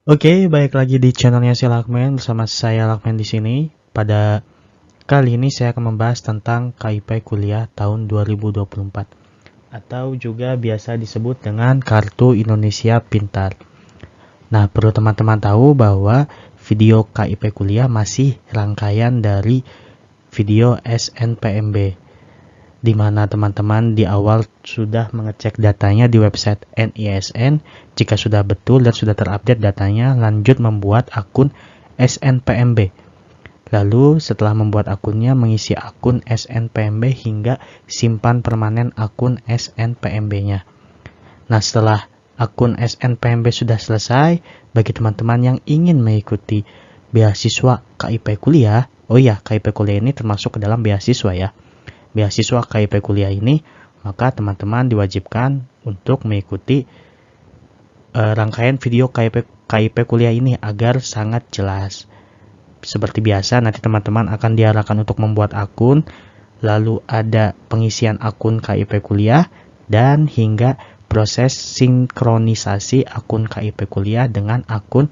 Oke, baik lagi di channelnya si Lakmen bersama saya Lakmen di sini. Pada kali ini saya akan membahas tentang KIP kuliah tahun 2024 atau juga biasa disebut dengan Kartu Indonesia Pintar. Nah, perlu teman-teman tahu bahwa video KIP kuliah masih rangkaian dari video SNPMB, di mana teman-teman di awal sudah mengecek datanya di website NISN. Jika sudah betul dan sudah terupdate datanya, lanjut membuat akun SNPMB. Lalu setelah membuat akunnya, mengisi akun SNPMB hingga simpan permanen akun SNPMB-nya. Nah, setelah akun SNPMB sudah selesai, bagi teman-teman yang ingin mengikuti beasiswa KIP kuliah, oh ya, KIP kuliah ini termasuk ke dalam beasiswa ya. Beasiswa KIP kuliah ini, maka teman-teman diwajibkan untuk mengikuti rangkaian video KIP kuliah ini agar sangat jelas. Seperti biasa, nanti teman-teman akan diarahkan untuk membuat akun, lalu ada pengisian akun KIP kuliah, dan hingga proses sinkronisasi akun KIP kuliah dengan akun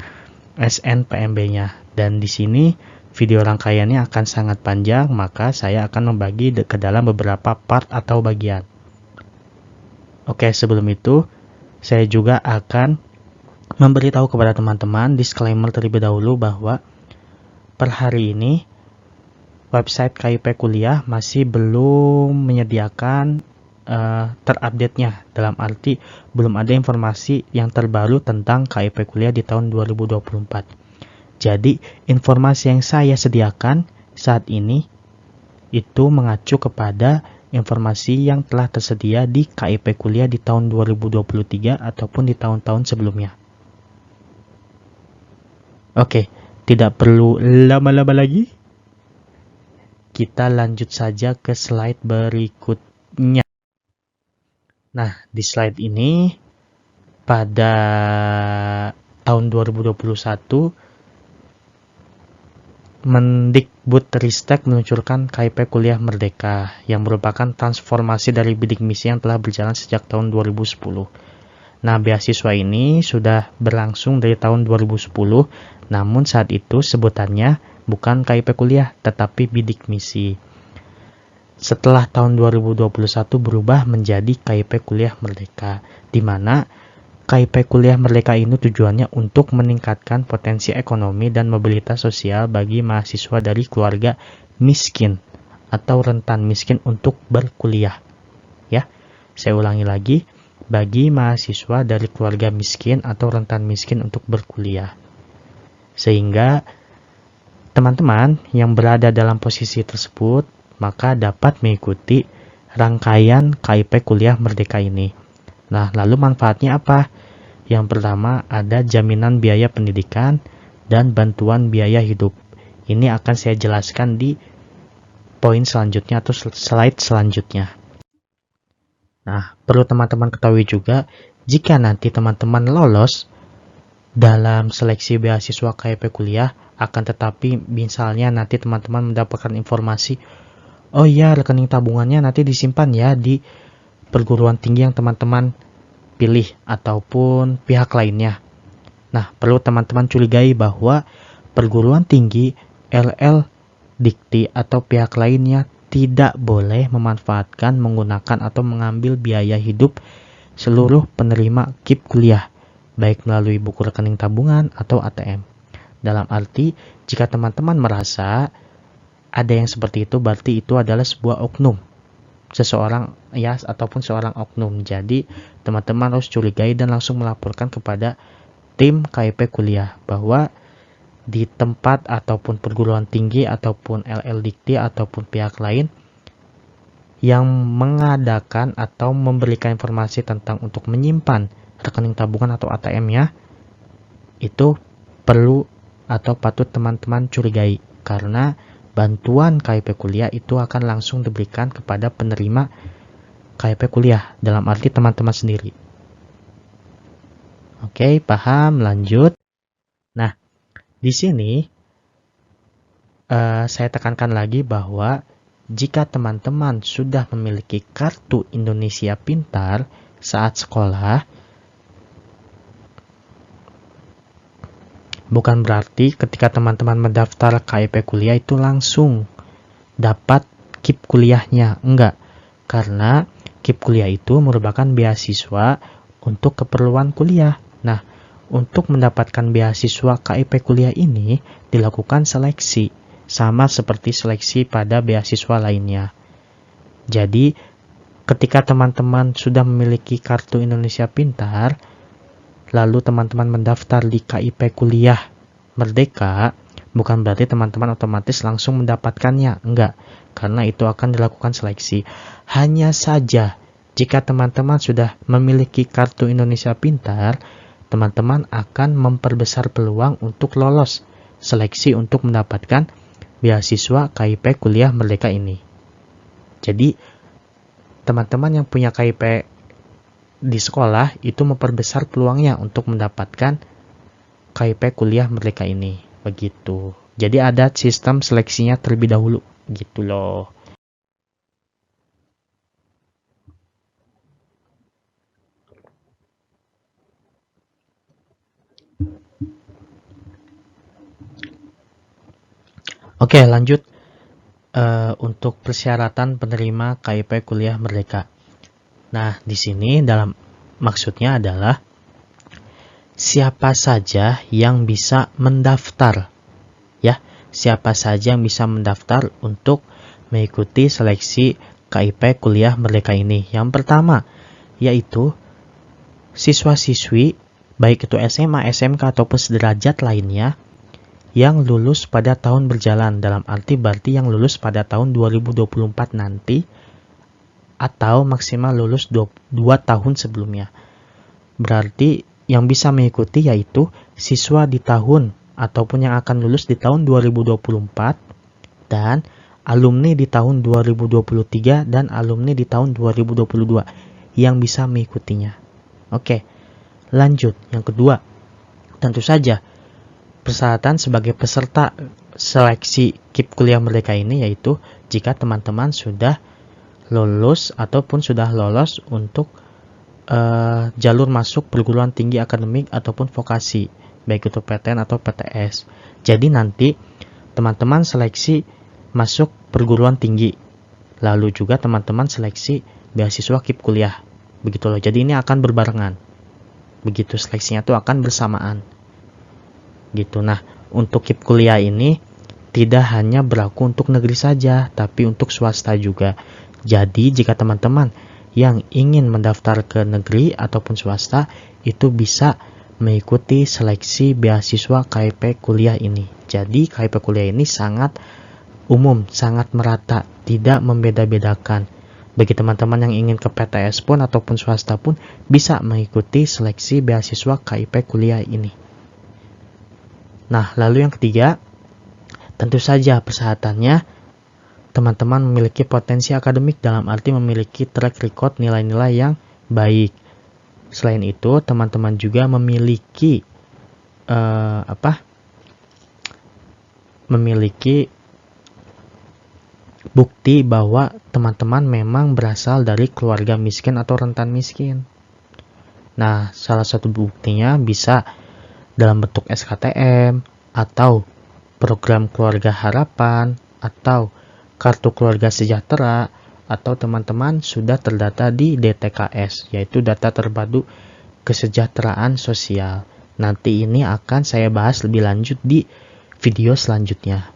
SNPMB-nya. Dan di sini video rangkaiannya akan sangat panjang, maka saya akan membagi ke dalam beberapa part atau bagian. Oke, sebelum itu saya juga akan memberitahu kepada teman-teman disclaimer terlebih dahulu bahwa per hari ini website KIP kuliah masih belum menyediakan terupdate-nya, dalam arti belum ada informasi yang terbaru tentang KIP kuliah di tahun 2024. Jadi, informasi yang saya sediakan saat ini itu mengacu kepada informasi yang telah tersedia di KIP kuliah di tahun 2023 ataupun di tahun-tahun sebelumnya. Oke, tidak perlu lama-lama lagi. Kita lanjut saja ke slide berikutnya. Nah, di slide ini pada tahun 2021 Mendikbudristek meluncurkan KIP Kuliah Merdeka yang merupakan transformasi dari bidik misi yang telah berjalan sejak tahun 2010. Nah, beasiswa ini sudah berlangsung dari tahun 2010, namun saat itu sebutannya bukan KIP Kuliah, tetapi bidik misi. Setelah tahun 2021 berubah menjadi KIP Kuliah Merdeka, di mana KIP Kuliah Merdeka ini tujuannya untuk meningkatkan potensi ekonomi dan mobilitas sosial bagi mahasiswa dari keluarga miskin atau rentan miskin untuk berkuliah. Ya, saya ulangi lagi, bagi mahasiswa dari keluarga miskin atau rentan miskin untuk berkuliah. Sehingga teman-teman yang berada dalam posisi tersebut maka dapat mengikuti rangkaian KIP Kuliah Merdeka ini. Nah, lalu manfaatnya apa? Yang pertama, ada jaminan biaya pendidikan dan bantuan biaya hidup. Ini akan saya jelaskan di poin selanjutnya atau slide selanjutnya. Nah, perlu teman-teman ketahui juga, jika nanti teman-teman lolos dalam seleksi beasiswa KIP kuliah, akan tetapi misalnya nanti teman-teman mendapatkan informasi, oh iya, rekening tabungannya nanti disimpan ya di perguruan tinggi yang teman-teman pilih ataupun pihak lainnya. Nah, perlu teman-teman curigai bahwa perguruan tinggi, LL, Dikti atau pihak lainnya tidak boleh memanfaatkan, menggunakan atau mengambil biaya hidup seluruh penerima KIP kuliah, baik melalui buku rekening tabungan atau ATM. Dalam arti, jika teman-teman merasa ada yang seperti itu, berarti itu adalah sebuah oknum seseorang ya ataupun seorang oknum. Jadi teman-teman harus curigai dan langsung melaporkan kepada tim KIP kuliah bahwa di tempat ataupun perguruan tinggi ataupun LL Dikti ataupun pihak lain yang mengadakan atau memberikan informasi tentang untuk menyimpan rekening tabungan atau ATM-nya itu perlu atau patut teman-teman curigai, karena bantuan KIP kuliah itu akan langsung diberikan kepada penerima KIP kuliah, dalam arti teman-teman sendiri. Oke, paham? Lanjut. Nah, di sini saya tekankan lagi bahwa jika teman-teman sudah memiliki kartu Indonesia Pintar saat sekolah, bukan berarti ketika teman-teman mendaftar KIP kuliah itu langsung dapat KIP kuliahnya, enggak. Karena KIP kuliah itu merupakan beasiswa untuk keperluan kuliah. Nah, untuk mendapatkan beasiswa KIP kuliah ini dilakukan seleksi, sama seperti seleksi pada beasiswa lainnya. Jadi, ketika teman-teman sudah memiliki kartu Indonesia Pintar, lalu teman-teman mendaftar di KIP kuliah Merdeka, bukan berarti teman-teman otomatis langsung mendapatkannya, enggak, karena itu akan dilakukan seleksi. Hanya saja, jika teman-teman sudah memiliki kartu Indonesia Pintar, teman-teman akan memperbesar peluang untuk lolos seleksi untuk mendapatkan beasiswa KIP kuliah Merdeka ini. Jadi, teman-teman yang punya KIP di sekolah itu memperbesar peluangnya untuk mendapatkan KIP kuliah Merdeka ini. Begitu. Jadi ada sistem seleksinya terlebih dahulu. Gitu loh. Oke, lanjut. Untuk persyaratan penerima KIP kuliah Merdeka. Nah, di sini dalam maksudnya adalah siapa saja yang bisa mendaftar. Ya, siapa saja yang bisa mendaftar untuk mengikuti seleksi KIP kuliah Merdeka ini. Yang pertama, yaitu siswa-siswi, baik itu SMA, SMK, ataupun sederajat lainnya, yang lulus pada tahun berjalan. Dalam arti berarti yang lulus pada tahun 2024 nanti, atau maksimal lulus 2 tahun sebelumnya. Berarti yang bisa mengikuti yaitu siswa di tahun ataupun yang akan lulus di tahun 2024 dan alumni di tahun 2023 dan alumni di tahun 2022 yang bisa mengikutinya. Oke, lanjut. Yang kedua, tentu saja persyaratan sebagai peserta seleksi KIP kuliah Merdeka ini yaitu jika teman-teman sudah lulus ataupun sudah lolos untuk jalur masuk perguruan tinggi akademik ataupun vokasi, baik itu PTN atau PTS. Jadi nanti teman-teman seleksi masuk perguruan tinggi, lalu juga teman-teman seleksi beasiswa KIP kuliah. Begitu loh. Jadi ini akan berbarengan. Begitu seleksinya tuh akan bersamaan. Gitu. Nah, untuk KIP kuliah ini tidak hanya berlaku untuk negeri saja, tapi untuk swasta juga. Jadi, jika teman-teman yang ingin mendaftar ke negeri ataupun swasta, itu bisa mengikuti seleksi beasiswa KIP kuliah ini. Jadi, KIP kuliah ini sangat umum, sangat merata, tidak membeda-bedakan. Bagi teman-teman yang ingin ke PTS pun ataupun swasta pun bisa mengikuti seleksi beasiswa KIP kuliah ini. Nah, lalu yang ketiga, tentu saja persyaratannya teman-teman memiliki potensi akademik, dalam arti memiliki track record nilai-nilai yang baik. Selain itu, teman-teman juga memiliki memiliki bukti bahwa teman-teman memang berasal dari keluarga miskin atau rentan miskin. Nah, salah satu buktinya bisa dalam bentuk SKTM atau program keluarga harapan atau kartu keluarga sejahtera, atau teman-teman sudah terdata di DTKS, yaitu data terpadu kesejahteraan sosial. Nanti ini akan saya bahas lebih lanjut di video selanjutnya.